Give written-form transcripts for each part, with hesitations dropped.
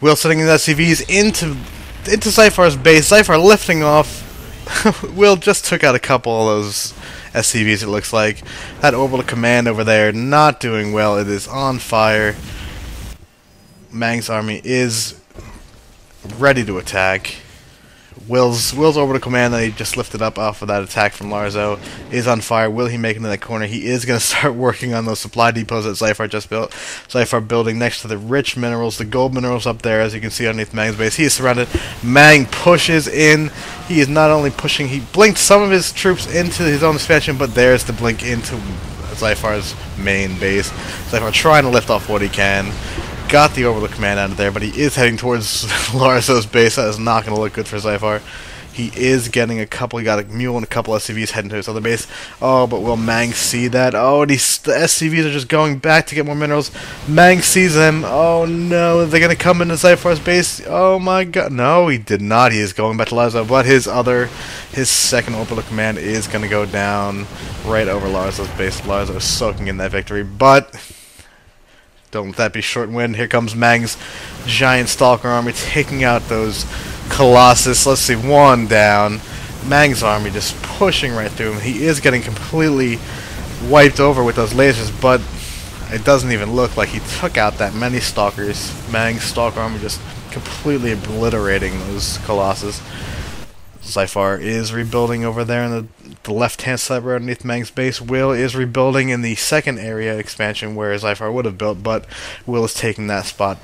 Will sending his SCVs into Xyphar's base. Xyphar lifting off. Will just took out a couple of those SCVs, it looks like. That orbital command over there not doing well. It is on fire. Mangg's army is ready to attack. Will's orbital command that he just lifted up off of that attack from Larzo is on fire. Will he make it in that corner? He is going to start working on those supply depots that Xyphar just built. Xyphar building next to the rich minerals, the gold minerals up there, as you can see underneath Mangg's base. He is surrounded. Mangg pushes in. He is not only pushing, he blinked some of his troops into his own expansion, but there's the blink into Xyphar's main base. Xyphar trying to lift off what he can. Got the orbital command out of there, but he is heading towards Larzo's base. That is not going to look good for Xyphar. He is getting a couple. He got a mule and a couple SCVs heading to his other base. Oh, but will Mangg see that? Oh, the SCVs are just going back to get more minerals. Mangg sees them. Oh no, they're going to come into Xyphar's base. Oh my god. No, he did not. He is going back to Larzo, but his second orbital command is going to go down right over Larzo's base. Larzo is soaking in that victory, but don't let that be short-winded. Here comes Mangg's giant stalker army taking out those Colossus. Let's see, one down. Mangg's army just pushing right through him. He is getting completely wiped over with those lasers, but it doesn't even look like he took out that many stalkers. Mangg's stalker army just completely obliterating those Colossus. Xyphar is rebuilding over there in the left-hand side right underneath Mangg's base. Will is rebuilding in the second area expansion where Xyphar would have built, but Will is taking that spot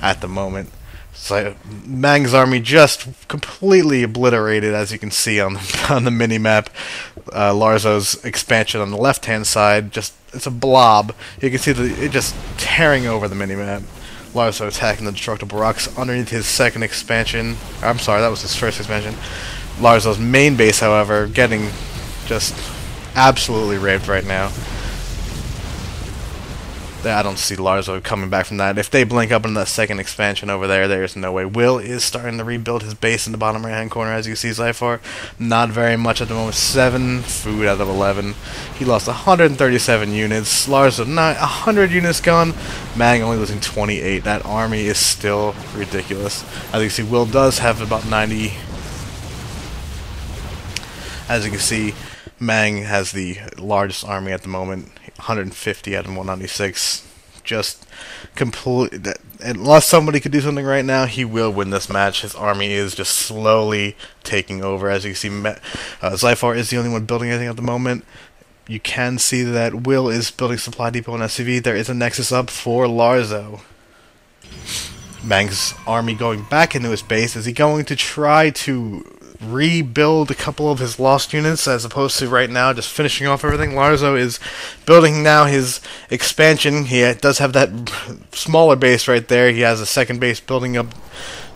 at the moment. So Mangg's army just completely obliterated, as you can see on the mini-map. Larzo's expansion on the left-hand side, just it's a blob. You can see it just tearing over the mini-map. Larzo attacking the destructible rocks underneath his second expansion. I'm sorry, that was his first expansion. Larzo's main base, however, getting just absolutely raped right now. I don't see Larzo coming back from that. If they blink up in that second expansion over there, there's no way. Will is starting to rebuild his base in the bottom right-hand corner, as you can see. Xyphar, not very much at the moment. 7 food out of 11. He lost 137 units. Larzo, 100 units gone. Mangg only losing 28. That army is still ridiculous. As you can see, Will does have about 90. As you can see, Mangg has the largest army at the moment, 150 out of 196. Just complete. Unless somebody could do something right now, he will win this match. His army is just slowly taking over. As you can see, Xyphar is the only one building anything at the moment. You can see that Will is building supply depot and SCV. There is a nexus up for Larzo. Mangg's army going back into his base. Is he going to try to rebuild a couple of his lost units as opposed to right now just finishing off everything? Larzo is building now his expansion. He does have that smaller base right there. He has a second base building up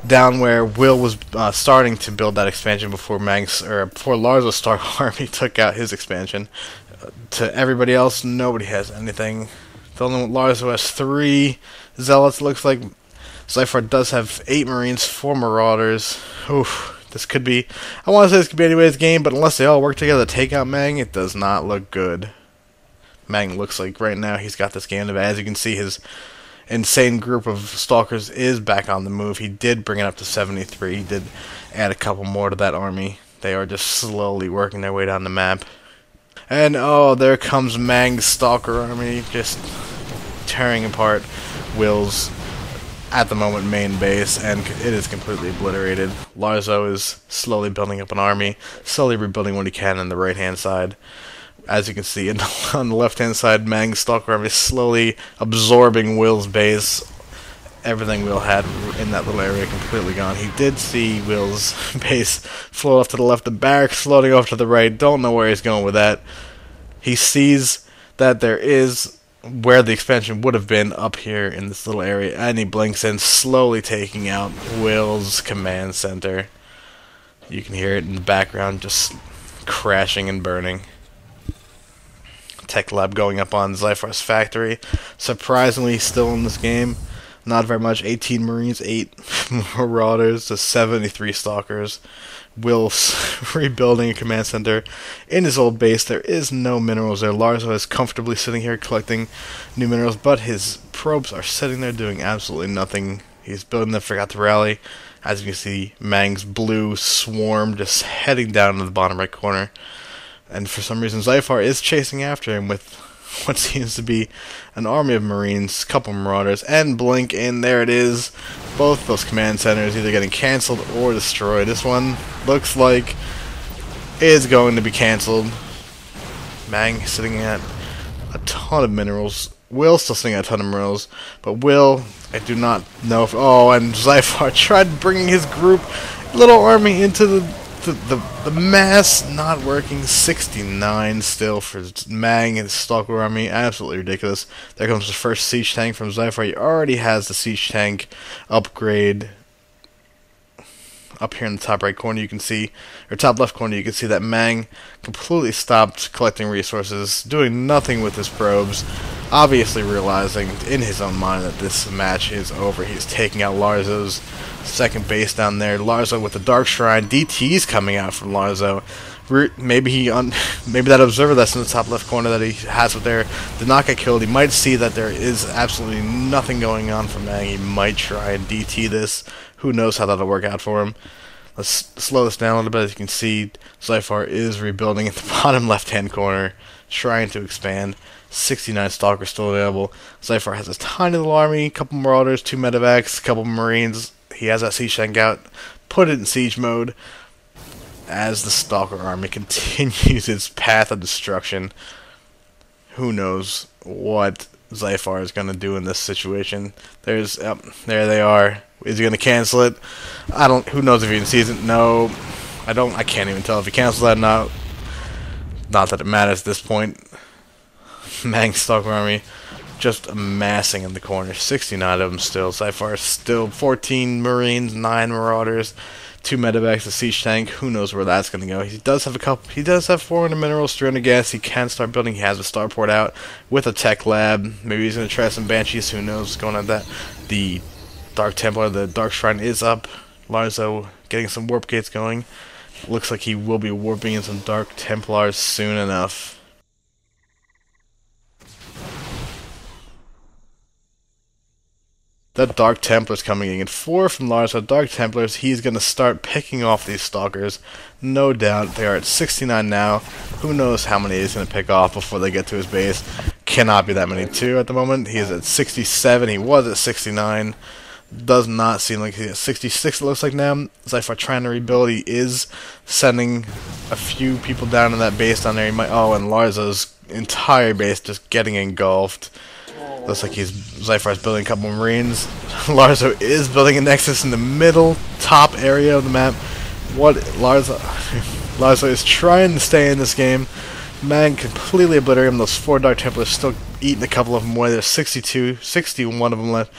down where Will was starting to build that expansion before Larzo's Star Army took out his expansion. To everybody else, nobody has anything. The only one, Larzo has 3 zealots. Looks like Xyphar does have 8 marines, 4 marauders. Oof. This could be, I want to say this could be anybody's game, but unless they all work together to take out Mangg, it does not look good. Mangg looks like right now he's got this game to bed. As you can see, his insane group of stalkers is back on the move. He did bring it up to 73. He did add a couple more to that army. They are just slowly working their way down the map. And oh, there comes Mangg's stalker army, just tearing apart Will's at the moment main base, and it is completely obliterated. Larzo is slowly building up an army, slowly rebuilding what he can on the right hand side. As you can see, on the left hand side, Mangg's stalker army is slowly absorbing Will's base. Everything Will had in that little area completely gone. He did see Will's base float off to the left, the barracks floating off to the right. Don't know where he's going with that. He sees that there is where the expansion would have been up here in this little area, and he blinks in, slowly taking out Will's command center. You can hear it in the background just crashing and burning. Tech lab going up on Xyphar's factory. Surprisingly, still in this game. Not very much. 18 marines, 8 marauders, to 73 stalkers. Will's rebuilding a command center in his old base. There is no minerals there. Larzo is comfortably sitting here collecting new minerals, but his probes are sitting there doing absolutely nothing. He's building them, forgot to rally. As you can see, Mangg's blue swarm just heading down to the bottom right corner. And for some reason, Xyphar is chasing after him with what seems to be an army of Marines, couple Marauders, and Blink, and there it is. Both those command centers either getting cancelled or destroyed. This one looks like is going to be cancelled. Mangg sitting at a ton of minerals. Will still sitting at a ton of minerals, but Will, I do not know if... Oh, and Xyphar tried bringing his group, little army into the mass, not working. 69 still for Mangg and his Stalker army, absolutely ridiculous. There comes the first siege tank from Xyphar. He already has the siege tank upgrade. Up here in the top right corner you can see, or top left corner you can see that Mangg completely stopped collecting resources, doing nothing with his probes, obviously realizing in his own mind that this match is over. He's taking out Larzo's second base down there. Larzo with the Dark Shrine, DT's coming out from Larzo. Maybe that observer that's in the top left corner that he has up there did not get killed. He might see that there is absolutely nothing going on for Mangg. He might try and DT this. Who knows how that'll work out for him. Let's slow this down a little bit. As you can see, Xyphar is rebuilding at the bottom left-hand corner, trying to expand. 69 Stalkers still available. Xyphar has a tiny little army, a couple Marauders, 2 Medevacs, a couple Marines. He has that siege tank out. Put it in siege mode as the Stalker army continues its path of destruction. Who knows what Xyphar is going to do in this situation. There they are. Is he going to cancel it? Who knows if he even sees it? No. I can't even tell if he cancels that or not. Not that it matters at this point. Mangg's Stalker army just amassing in the corner. 69 of them still. Xyphar still 14 Marines, 9 Marauders, 2 Medevacs, a siege tank. Who knows where that's going to go? He does have a couple. He does have 400 minerals, 300 gas. He can start building. He has a starport out with a tech lab. Maybe he's going to try some Banshees. Who knows what's going on with that? The Dark Templar, the Dark Shrine is up. Larzo getting some warp gates going. Looks like he will be warping in some Dark Templars soon enough. That Dark Templar's coming in. 4 from Larzo. Dark Templars. He's going to start picking off these Stalkers. No doubt. They are at 69 now. Who knows how many he's going to pick off before they get to his base. Cannot be that many too at the moment. He is at 67. He was at 69. Does not seem like he's at 66, it looks like now. Xyphar trying to rebuild. He is sending a few people down to that base down there. He might... Oh, and Larzo's entire base just getting engulfed. Looks like Xyphar's building a couple Marines. Larzo is building a Nexus in the middle, top area of the map. What Larzo is trying to stay in this game. Mangg completely obliterated him. Those 4 Dark Templars still eating a couple of them away. There's 61 of them left.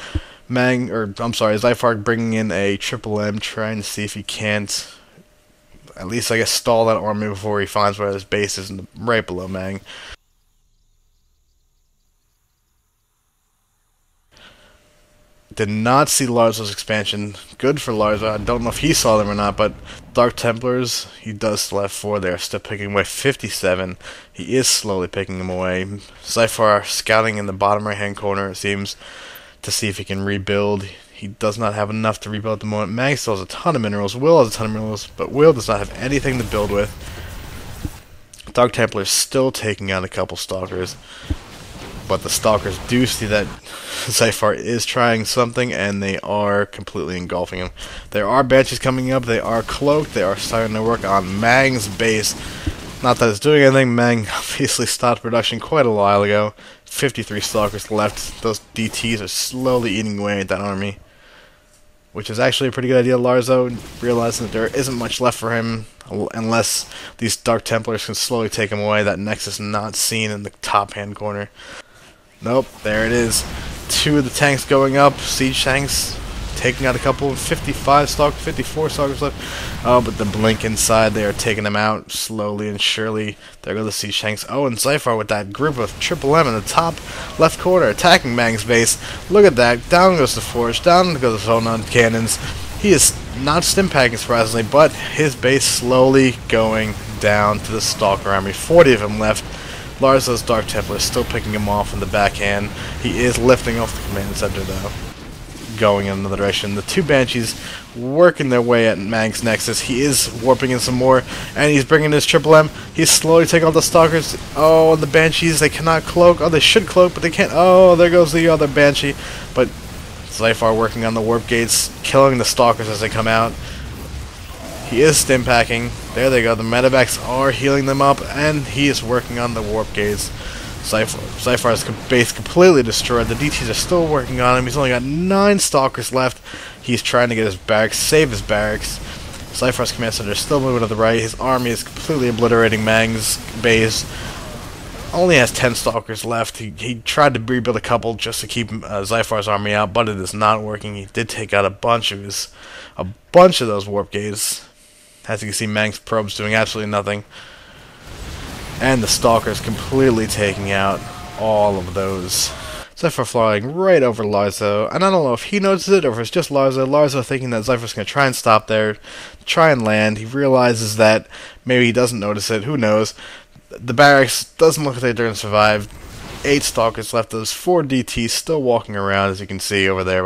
Xyphar bringing in a Triple M, trying to see if he can't at least, I guess, stall that army before he finds where his base is right below Mangg. Did not see Larzo's expansion. Good for Larzo. I don't know if he saw them or not, but Dark Templars, he does still have 4 there. Still picking away 57. He is slowly picking them away. Xyphar scouting in the bottom right-hand corner, it seems, to see if he can rebuild. He does not have enough to rebuild at the moment. Mangg still has a ton of minerals. Will has a ton of minerals, but Will does not have anything to build with. Dark Templar is still taking out a couple Stalkers, but the Stalkers do see that Xyphar is trying something, and they are completely engulfing him. There are Banshees coming up. They are cloaked. They are starting to work on Mangg's base. Not that it's doing anything. Mangg obviously stopped production quite a while ago. 53 Stalkers left. Those DTs are slowly eating away at that army, which is actually a pretty good idea. Larzo realizing that there isn't much left for him unless these Dark Templars can slowly take him away. That Nexus not seen in the top hand corner. Nope, there it is. 2 of the tanks going up. Siege tanks taking out a couple. 54 Stalkers left. Oh, but the Blink inside, they are taking them out slowly and surely. There go the siege tanks. Oh, and Xyphar with that group of Triple M in the top left corner attacking Mangg's base. Look at that. Down goes the Forge. Down goes the Zonon cannons. He is not stimpacking, surprisingly, but his base slowly going down to the Stalker army. 40 of them left. Larzo's Dark Templar is still picking him off in the backhand. He is lifting off the command center, though. going in another direction. The two Banshees working their way at Mangg's Nexus. He is warping in some more, and he's bringing his Triple M. He's slowly taking out the Stalkers. Oh, the Banshees, they cannot cloak. Oh, they should cloak, but they can't. Oh, there goes the other Banshee. But Xyphar working on the warp gates, killing the Stalkers as they come out. He is stim packing. There they go. The medevacs are healing them up, and he is working on the warp gates. Xyphar's base completely destroyed. The DTs are still working on him. He's only got 9 Stalkers left. He's trying to get his barracks, save his barracks. Xyphar's command center is still moving to the right. His army is completely obliterating Mangg's base. Only has 10 Stalkers left. He tried to rebuild a couple just to keep Xyphar's army out, but it is not working. He did take out a bunch of those warp gates. As you can see, Mangg's probes doing absolutely nothing. And the Stalkers completely taking out all of those. Xyphar flying right over Larzo, and I don't know if he notices it or if it's just Larzo. Larzo thinking that Xyphar's going to try and stop there, try and land. He realizes that maybe he doesn't notice it, who knows. The barracks doesn't look like they're going to survive. 8 Stalkers left, those 4 DTs still walking around, as you can see over there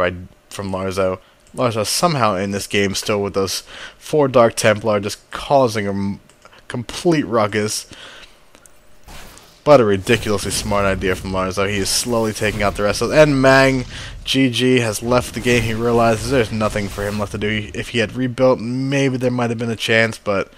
from Larzo. Larzo somehow in this game still with those 4 Dark Templar just causing a complete ruckus. But a ridiculously smart idea from Larzo. He is slowly taking out the rest of them. And Mangg, GG, has left the game. He realizes there's nothing for him left to do. If he had rebuilt, maybe there might have been a chance, but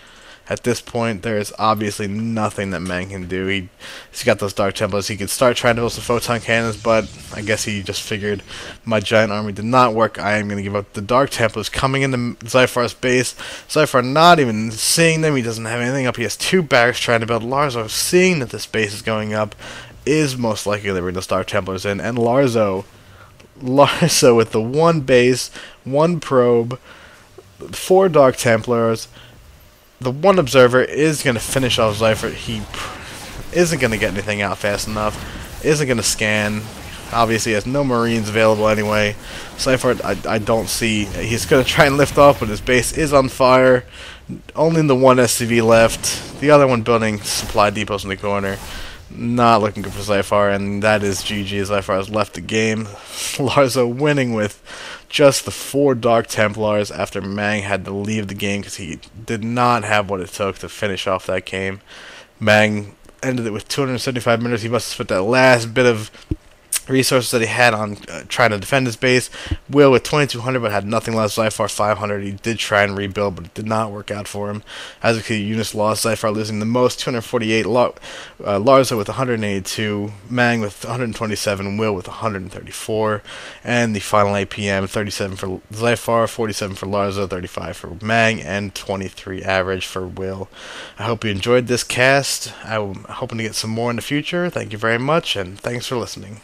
at this point, there is obviously nothing that Mangg can do. He's got those Dark Templars. He could start trying to build some Photon Cannons, but I guess he just figured my giant army did not work. I am going to give up. The Dark Templars coming into Xyphar's base. Xyphar not even seeing them. He doesn't have anything up. He has 2 barracks trying to build. Larzo, seeing that this base is going up, is most likely to bring those Dark Templars in. And Larzo with the 1 base, 1 probe, 4 Dark Templars, the 1 observer is going to finish off Xyphar. He isn't going to get anything out fast enough. Isn't going to scan. Obviously, he has no Marines available anyway. Xyphar, I don't see. He's going to try and lift off, but his base is on fire. Only the 1 SCV left. The other one building supply depots in the corner. Not looking good for Xyphar, and that is GG. Xyphar has left the game. Larzo winning with just the 4 Dark Templars after Mangg had to leave the game because he did not have what it took to finish off that game. Mangg ended it with 275 minutes. He must have spent that last bit of resources that he had on trying to defend his base. Will with 2200 but had nothing left. Xyphar 500. He did try and rebuild, but it did not work out for him. As you can see, units lost. Xyphar losing the most, 248. Larzo with 182. Mangg with 127. Will with 134. And the final APM, 37 for Xyphar, 47 for Larzo, 35 for Mangg, and 23 average for Will. I hope you enjoyed this cast. I'm hoping to get some more in the future. Thank you very much, and thanks for listening.